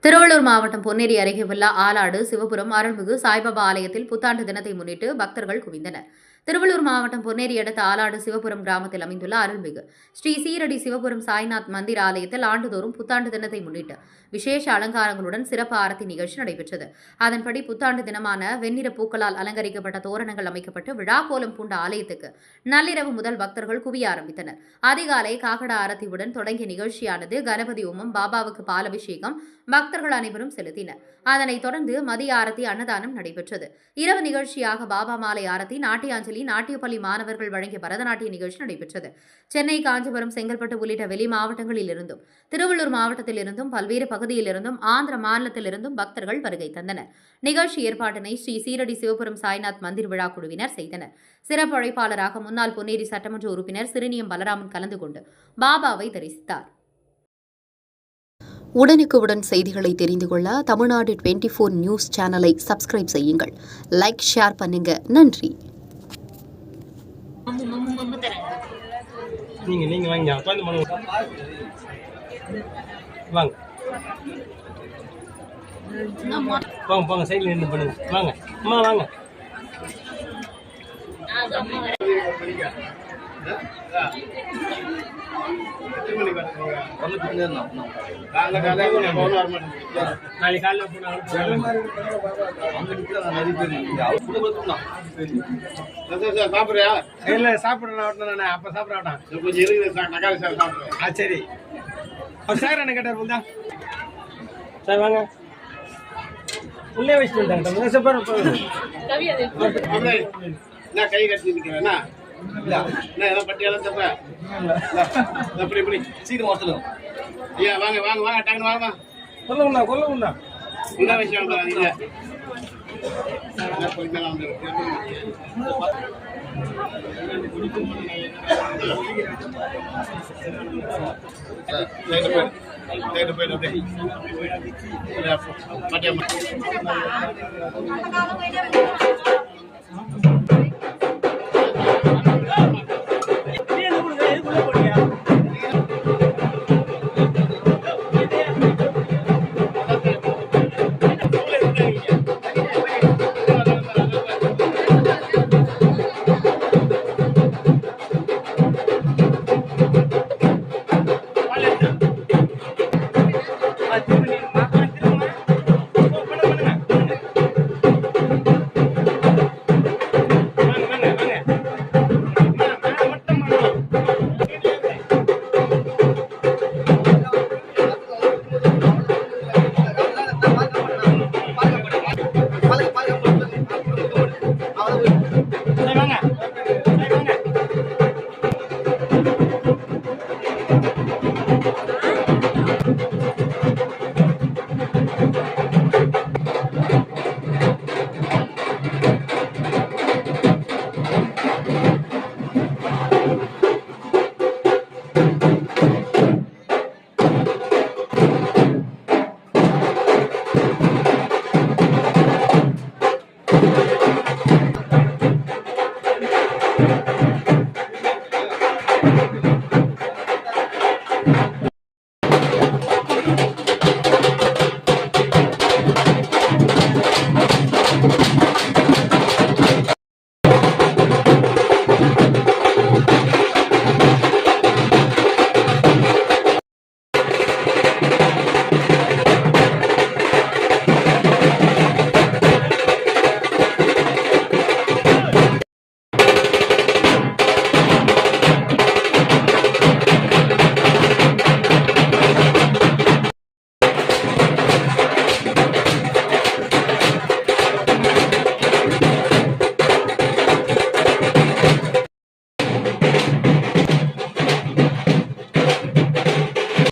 திருவள்ளூர் மாவட்டம் பொன்னேரி அருகே உள்ள ஆலாடு சிவபுரம் அருள்மிகு சாய்பாபா ஆலயத்தில் புத்தாண்டு தினத்தை முன்னிட்டு பக்தர்கள் குவிந்தனர். திருவள்ளூர் மாவட்டம் பொன்னேரி அடுத்த ஆலாடு சிவபுரம் கிராமத்தில் அமைந்துள்ள அருள்மிகு ஸ்ரீ சீரடி சிவபுரம் சாய்நாத் மந்திர் ஆலயத்தில் ஆண்டுதோறும் புத்தாண்டு தினத்தை முன்னிட்டு விசேஷ அலங்காரங்களுடன் சிறப்பு ஆரத்தி நிகழ்ச்சி நடைபெற்றது. அதன்படி புத்தாண்டு தினமான வெண்ணிற பூக்களால் அலங்கரிக்கப்பட்ட தோரணங்கள் அமைக்கப்பட்டு விழா கோலம் பூண்ட ஆலயத்துக்கு நள்ளிரவு முதல் பக்தர்கள் குவிய ஆரம்பித்தனர். அதிகாலை காகட ஆரத்தியுடன் தொடங்கிய நிகழ்ச்சியானது கணபதி ஹோமம், பாபாவுக்கு பாலபிஷேகம் பக்தர்கள் அனைவரும் செலுத்தினர். அதனைத் தொடர்ந்து மதிய ஆரத்தி, அன்னதானம் நடைபெற்றது. இரவு நிகழ்ச்சியாக பாபா மாலை ஆரத்தி, நாட்டியாஞ்சலி, நாட்டியப்பள்ளி மாணவர்கள் வழங்கிய பரதநாட்டிய நிகழ்ச்சி நடைபெற்றது. சென்னை, காஞ்சிபுரம், செங்கல்பட்டு உள்ளிட்ட வெளி மாவட்டங்களிலிருந்தும் திருவள்ளூர் மாவட்டத்திலிருந்தும் பல்வேறு பகுதியிலிருந்தும் ஆந்திர மாநிலத்திலிருந்தும் பக்தர்கள் வருகை தந்தனர். நிகழ்ச்சி ஏற்பாட்டினை ஸ்ரீ சீரடி சிவபுரம் சாய்நாத் மந்திர் விழா குழுவினர் செய்தனர். சிறப்பு அழைப்பாளராக முன்னாள் பொன்னேரி சட்டமன்ற உறுப்பினர் சிறுனியம் பலராமன் கலந்து கொண்டு பாபாவை தரிசித்தார். உடனுக்குடன் செய்திகளை தெரிந்து கொள்ள தமிழ்நாடு 24 நியூஸ் சேனலை சப்ஸ்கிரைப் செய்யுங்கள். லைக், ஷேர் பண்ணுங்க. நன்றி. நீங்க வாங்க போங்க சைடுல நின்று பண்ணுங்க. வாங்க அம்மா வாங்க. நாளைக்கு காலைல சாப்பிடுறியா? இல்ல சாப்பிடுறேன். அப்ப சாப்பிடறான் கொஞ்சம் இருக்குது. சரி சார் என்ன கேட்டார் போதா சார் வாங்க உள்ளே வச்சுட்டு நான் கை கட்டி நிற்கிறேன்னா பட்டியெல்லாம் தப்ப எப்படி எப்படி சீக்கிரம் வரணும். ஐயா வாங்க வாங்க வாங்க டக்குனு வாங்க. கொல்லுங்கண்ணா உள்ள விஷயம் இல்லை.